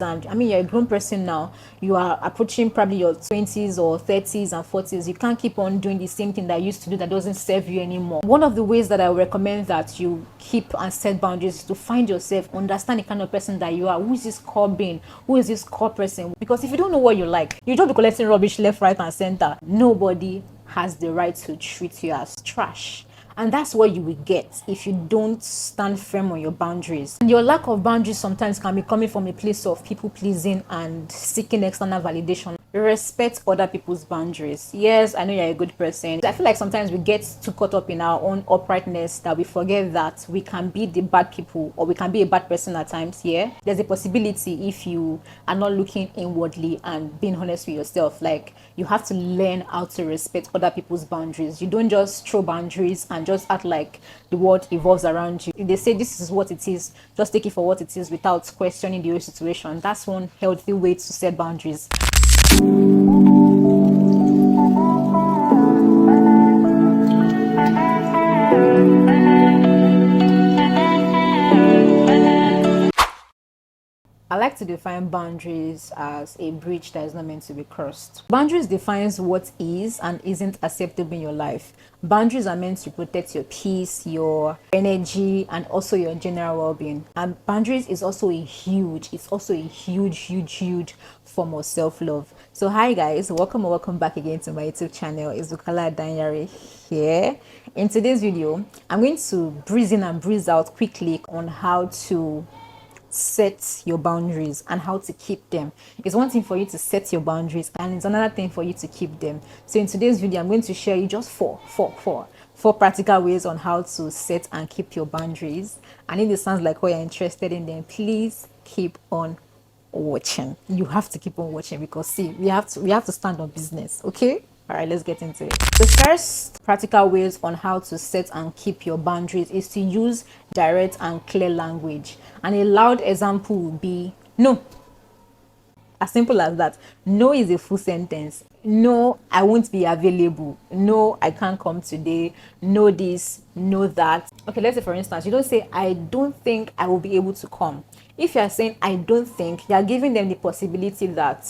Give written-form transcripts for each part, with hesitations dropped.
And I mean, you're a grown person now. You are approaching probably your 20s or 30s and 40s. You can't keep on doing the same thing that you used to do that doesn't serve you anymore. One of the ways that I would recommend that you keep and set boundaries is to find yourself, understand the kind of person that you are. Who is this core being? Who is this core person? Because if you don't know what you like, you just be collecting rubbish left, right, and center. Nobody has the right to treat you as trash. And that's what you will get if you don't stand firm on your boundaries. And your lack of boundaries sometimes can be coming from a place of people pleasing and seeking external validation. Respect other people's boundaries. Yes, I know you're a good person. I feel like sometimes we get too caught up in our own uprightness that we forget that we can be the bad people or we can be a bad person at times. Yeah, there's a possibility if you are not looking inwardly and being honest with yourself. Like, you have to learn how to respect other people's boundaries. You don't just throw boundaries and just act like the world evolves around you. If they say this is what it is, just take it for what it is without questioning the whole situation. That's one healthy way to set boundaries. I like to define boundaries as a bridge that is not meant to be crossed. Boundaries defines what is and isn't acceptable in your life. Boundaries are meant to protect your peace, your energy, and also your general well-being. And boundaries is also it's also a huge form of self-love. So hi guys, welcome back again to my YouTube channel. It's Bukola Danyari here. In today's video, I'm going to breeze in and breeze out quickly on how to set your boundaries and how to keep them. It's one thing for you to set your boundaries and it's another thing for you to keep them. So in today's video, I'm going to share you just four practical ways on how to set and keep your boundaries. And if it sounds like what you're interested in, then please keep on watching. You have to keep on watching because see, we have to stand on business. Okay, all right, let's get into it. The first practical ways on how to set and keep your boundaries is to use direct and clear language. And a loud example would be no. As simple as that. No is a full sentence. No, I won't be available. No, I can't come today. No this, no that. Okay, let's say for instance, you don't say I don't think I will be able to come. If you are saying I don't think, you are giving them the possibility that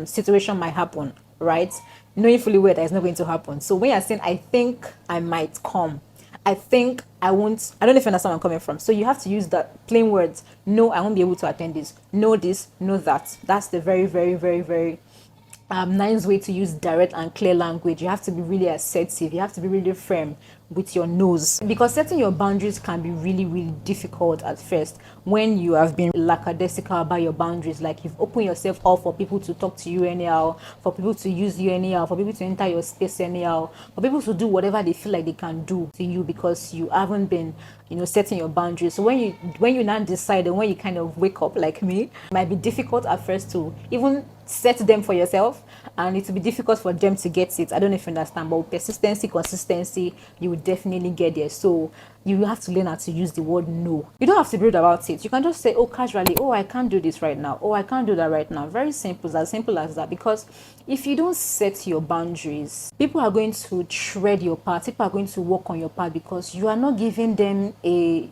situation might happen, right? Knowing fully well that it's not going to happen. So when you're saying I think I might come, I think I won't, I don't know if you understand where I'm coming from. So you have to use the plain words. No, I won't be able to attend this. No this, no that. That's the very nice way to use direct and clear language. You have to be really assertive. You have to be really firm with your nose, because setting your boundaries can be really difficult at first when you have been lackadaisical about your boundaries. Like, you've opened yourself up for people to talk to you anyhow, for people to use you anyhow, for people to enter your space anyhow, for people to do whatever they feel like they can do to you because you haven't been, setting your boundaries. So when you now decide, and when you kind of wake up like me, it might be difficult at first to even set them for yourself, and it will be difficult for them to get it. I don't know if you understand, but with persistency, consistency, you will definitely get there. So you have to learn how to use the word no. You don't have to be rude about it. You can just say, oh, casually, oh, I can't do this right now. Oh, I can't do that right now. Very simple, as simple as that. Because if you don't set your boundaries, people are going to tread your path. People are going to walk on your path because you are not giving them a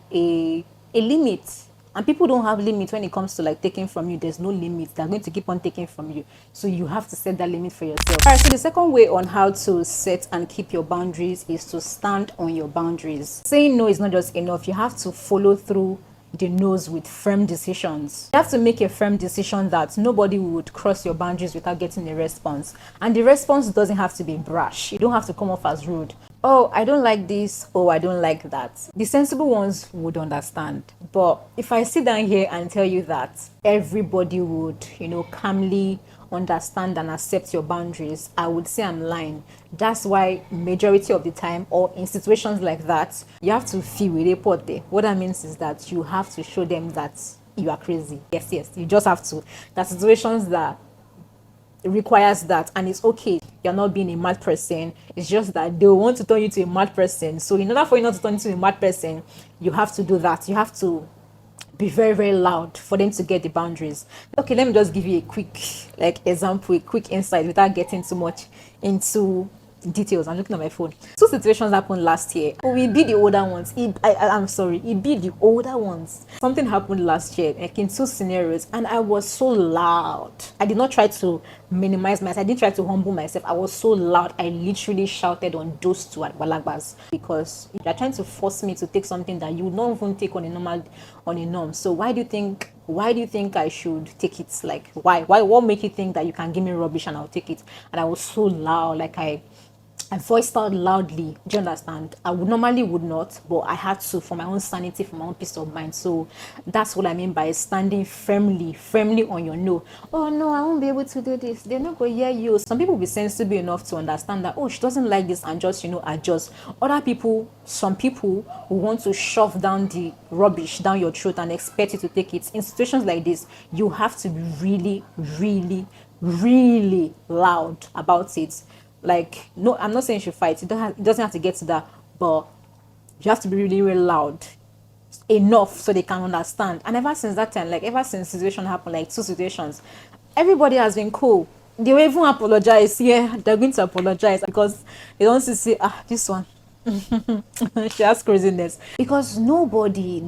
limit. And people don't have limits when it comes to like taking from you. There's no limit. They're going to keep on taking from you. So you have to set that limit for yourself. All right, so the second way on how to set and keep your boundaries is to stand on your boundaries. Saying no is not just enough. You have to follow through the no's with firm decisions. You have to make a firm decision that nobody would cross your boundaries without getting a response. And the response doesn't have to be brash. You don't have to come off as rude. Oh, I don't like this. Oh, I don't like that. The sensible ones would understand. But if I sit down here and tell you that everybody would, calmly understand and accept your boundaries, I would say I'm lying. That's why majority of the time, or in situations like that, you have to feel with a pot there. What that means is that you have to show them that you are crazy. Yes, you just have to. There are situations that requires that, and it's okay. You're not being a mad person. It's just that they want to turn you to a mad person. So in order for you not to turn into a mad person, you have to do that. You have to be very loud for them to get the boundaries. Okay, let me just give you a quick example, a quick insight without getting too much into details. I'm looking at my phone. Two situations happened last year. We be the older ones. I'm sorry, it be the older ones. Something happened last year, like in two scenarios, and I was so loud. I did not try to minimize myself. I didn't try to humble myself. I was so loud. I literally shouted on those two at Balagbas because they're trying to force me to take something that you would not even take on a norm. So why do you think I should take it? Like, why what make you think that you can give me rubbish and I'll take it? And I was so loud, like I voiced out loudly. Do you understand? I would not, but I had to for my own sanity, for my own peace of mind. So that's what I mean by standing firmly on your no. Oh no, I won't be able to do this. They're not gonna hear you. Some people will be sensible enough to understand that, oh, she doesn't like this, and just adjust. Other people, some people who want to shove down the rubbish down your throat and expect you to take it. In situations like this, you have to be really loud about it. Like, no, I'm not saying you should fight. It doesn't have to get to that, but you have to be really loud enough so they can understand. And ever since that time, like ever since situation happened, like two situations, everybody has been cool. They will even apologize. Yeah, they're going to apologize because they don't say, this one. She has craziness. Because nobody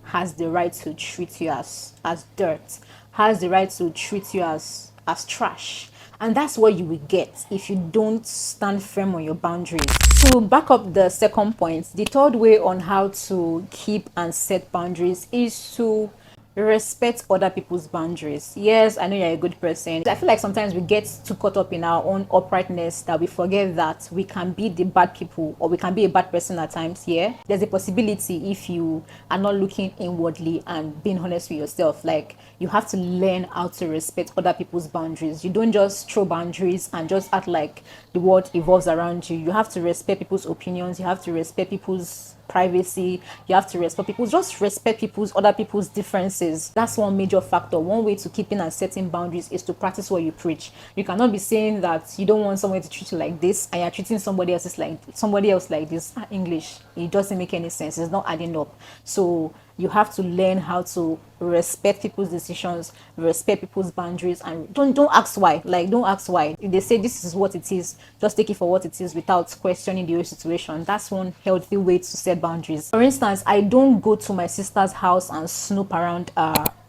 has the right to treat you as dirt, has the right to treat you as trash. And that's what you will get if you don't stand firm on your boundaries. To back up the second point, the third way on how to keep and set boundaries is to respect other people's boundaries. Yes, I know you're a good person. I feel like sometimes we get too caught up in our own uprightness that we forget that we can be the bad people or we can be a bad person at times. Yeah, there's a possibility if you are not looking inwardly and being honest with yourself. Like, you have to learn how to respect other people's boundaries. You don't just throw boundaries and just act like the world evolves around you. You have to respect people's opinions. You have to respect people's privacy. You have to respect other people's differences. That's one major factor. One way to keeping and setting boundaries is to practice what you preach. You cannot be saying that you don't want someone to treat you like this and you're treating somebody else like this. English, it doesn't make any sense. It's not adding up. So you have to learn how to respect people's decisions, respect people's boundaries, and don't ask why. Like, don't ask why. If they say this is what it is, just take it for what it is without questioning the whole situation. That's one healthy way to set boundaries. For instance, I don't go to my sister's house and snoop around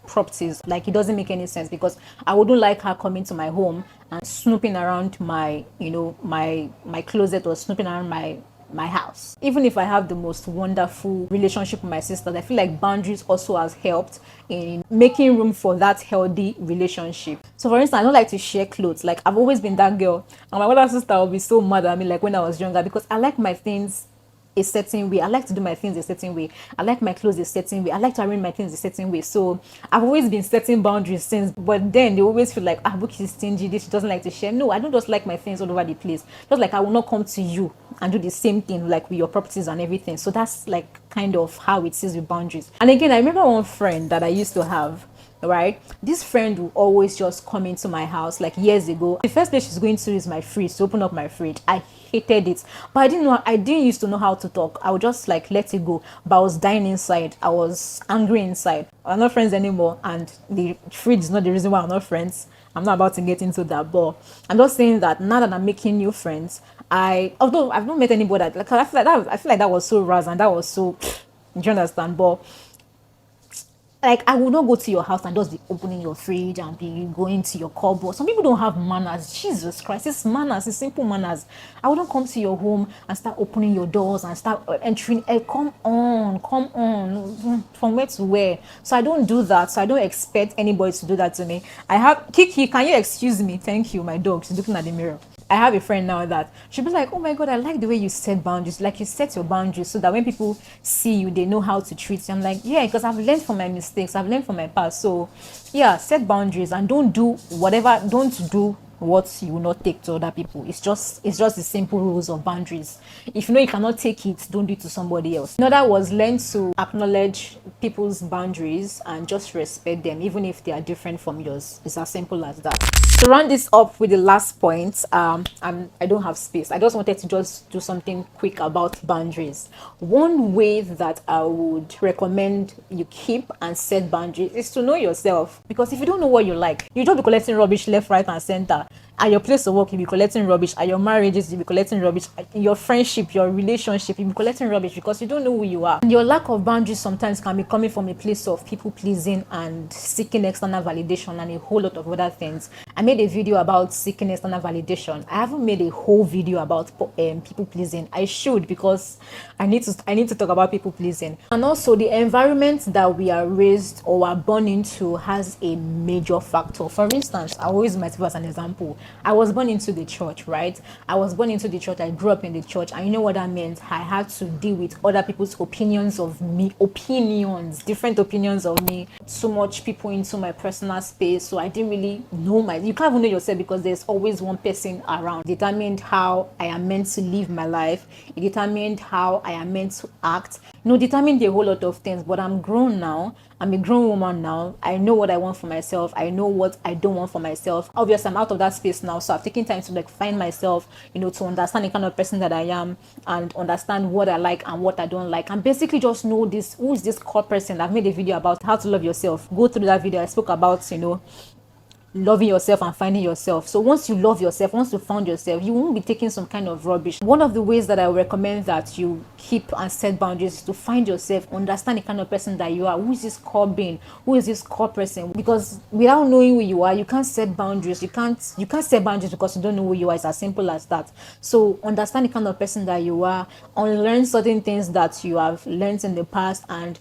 properties. Like, it doesn't make any sense because I wouldn't like her coming to my home and snooping around my my closet or snooping around my house. Even if I have the most wonderful relationship with my sisters, I feel like boundaries also has helped in making room for that healthy relationship. So for instance, I don't like to share clothes. Like, I've always been that girl, and my older sister will be so mad at me, like when I was younger, because I like my things a certain way. I like to do my things a certain way. I like my clothes a certain way. I like to arrange my things a certain way. So I've always been setting boundaries since. But then they always feel like, Book is stingy. This, she doesn't like to share. No, I don't just like my things all over the place. Just like I will not come to you and do the same thing like with your properties and everything. So that's like kind of how it is with boundaries. And again, I remember one friend that I used to have. Right, this friend will always just come into my house like years ago. The first place she's going to is my fridge, to open up my fridge. I hated it, but I didn't used to know how to talk. I would just like let it go, but I was dying inside. I was angry inside. We're not friends anymore, and the fridge is not the reason why we're not friends. I'm not about to get into that, but I'm just saying that now that I'm making new friends, although I've not met anybody like I feel like that was so rash and that was so do you understand? But like, I will not go to your house and just be opening your fridge and be going to your cupboard. Some people don't have manners. Jesus Christ, it's manners, it's simple manners. I wouldn't come to your home and start opening your doors and start entering. Come on, from where to where? So I don't do that. So I don't expect anybody to do that to me. I have Kiki. Can you excuse me? Thank you, my dog. She's looking at the mirror. I have a friend now that she'll be like, oh my God, I like the way you set boundaries. Like, you set your boundaries so that when people see you, they know how to treat you. I'm like, yeah, because I've learned from my mistakes. I've learned from my past. So yeah, set boundaries and don't do what you will not take to other people. It's just the simple rules of boundaries. If you know you cannot take it, don't do it to somebody else. Another was learn to acknowledge people's boundaries and just respect them, even if they are different from yours. It's as simple as that. To round this up with the last point, I don't have space. I just wanted to just do something quick about boundaries. One way that I would recommend you keep and set boundaries is to know yourself. Because if you don't know what you like, you just be collecting rubbish left, right, and center. At your place of work, you'll be collecting rubbish. At your marriages, you'll be collecting rubbish. In your friendship, your relationship, you'll be collecting rubbish because you don't know who you are. And your lack of boundaries sometimes can be coming from a place of people pleasing and seeking external validation and a whole lot of other things. I made a video about seeking external validation. I haven't made a whole video about people pleasing. I should, because I need to talk about people pleasing. And also, the environment that we are raised or are born into has a major factor. For instance, I always use myself as an example. I was born into the church, right? I was born into the church. I grew up in the church. And you know what that meant? I had to deal with other people's opinions of me, different opinions of me. So much people into my personal space. So I didn't really know you can't even know yourself because there's always one person around. It determined how I am meant to live my life. It determined how I am meant to act. Determined a whole lot of things. But I'm grown now. I'm a grown woman now. I know what I want for myself. I know what I don't want for myself. Obviously, I'm out of that space now. So I've taken time to find myself, to understand the kind of person that I am and understand what I like and what I don't like. And basically just know who is this core person. I've made a video about how to love yourself. Go through that video. I spoke about, loving yourself and finding yourself. So once you love yourself, once you found yourself, you won't be taking some kind of rubbish. One of the ways that I recommend that you keep and set boundaries is to find yourself, understand the kind of person that you are. Who is this core being? Who is this core person? Because without knowing who you are, you can't set boundaries. You can't set boundaries because you don't know who you are. It's as simple as that. So understand the kind of person that you are, unlearn certain things that you have learned in the past, and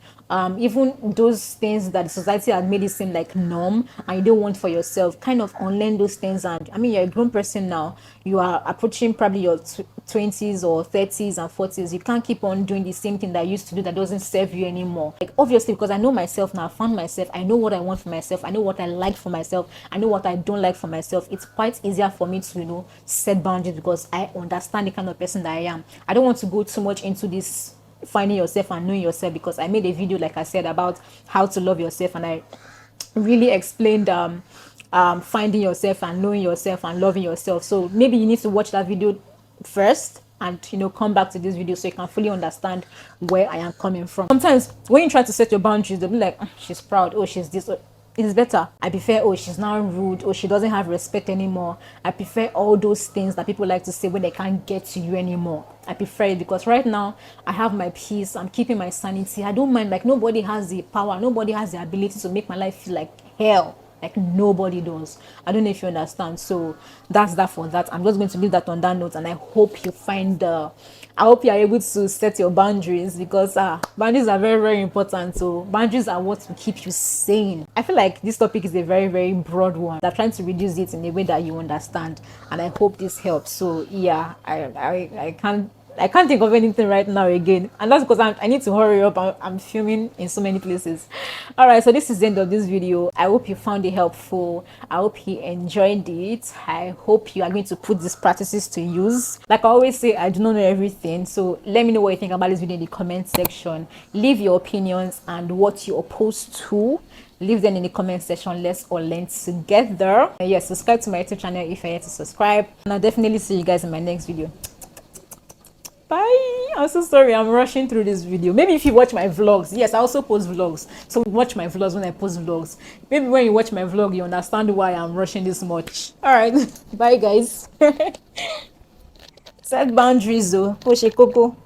even those things that the society had made it seem like norm and you don't want for yourself, kind of unlearn those things. And I mean, you're a grown person now. You are approaching probably your 20s or 30s and 40s. You can't keep on doing the same thing that you used to do that doesn't serve you anymore. Obviously, because I know myself now, I found myself. I know what I want for myself. I know what I like for myself. I know what I don't like for myself. It's quite easier for me to, set boundaries because I understand the kind of person that I am. I don't want to go too much into this finding yourself and knowing yourself, because I made a video, like I said, about how to love yourself, and I really explained finding yourself and knowing yourself and loving yourself. So maybe you need to watch that video first and come back to this video so you can fully understand where I am coming from. Sometimes when you try to set your boundaries, they'll be like, she's proud, oh, she's this. It's better. I prefer, oh, she's now rude, or she doesn't have respect anymore. I prefer all those things that people like to say when they can't get to you anymore. I prefer it because right now I have my peace. I'm keeping my sanity. I don't mind. Nobody has the power. Nobody has the ability to make my life feel like hell. Nobody does. I don't know if you understand. So that's that for that. I'm just going to leave that on that note, and I hope you I hope you are able to set your boundaries, because boundaries are very, very important. So boundaries are what will keep you sane. I feel like this topic is a very, very broad one. They're trying to reduce it in a way that you understand, and I hope this helps. So yeah, I can't think of anything right now again, and that's because I need to hurry up. I'm filming in so many places. All right, so this is the end of this video. I hope you found it helpful. I hope you enjoyed it. I hope you are going to put these practices to use. Like I always say, I do not know everything, so let me know what you think about this video in the comment section. Leave your opinions and what you're opposed to. Leave them in the comment section. Let's all learn together. And yes, subscribe to my YouTube channel if you're yet to subscribe, and I'll definitely see you guys in my next video. Bye. I'm so sorry, I'm rushing through this video. Maybe if you watch my vlogs, yes, I also post vlogs, so watch my vlogs when I post vlogs. Maybe when you watch my vlog, you understand why I'm rushing this much. All right. Bye guys. Set boundaries though. Coco.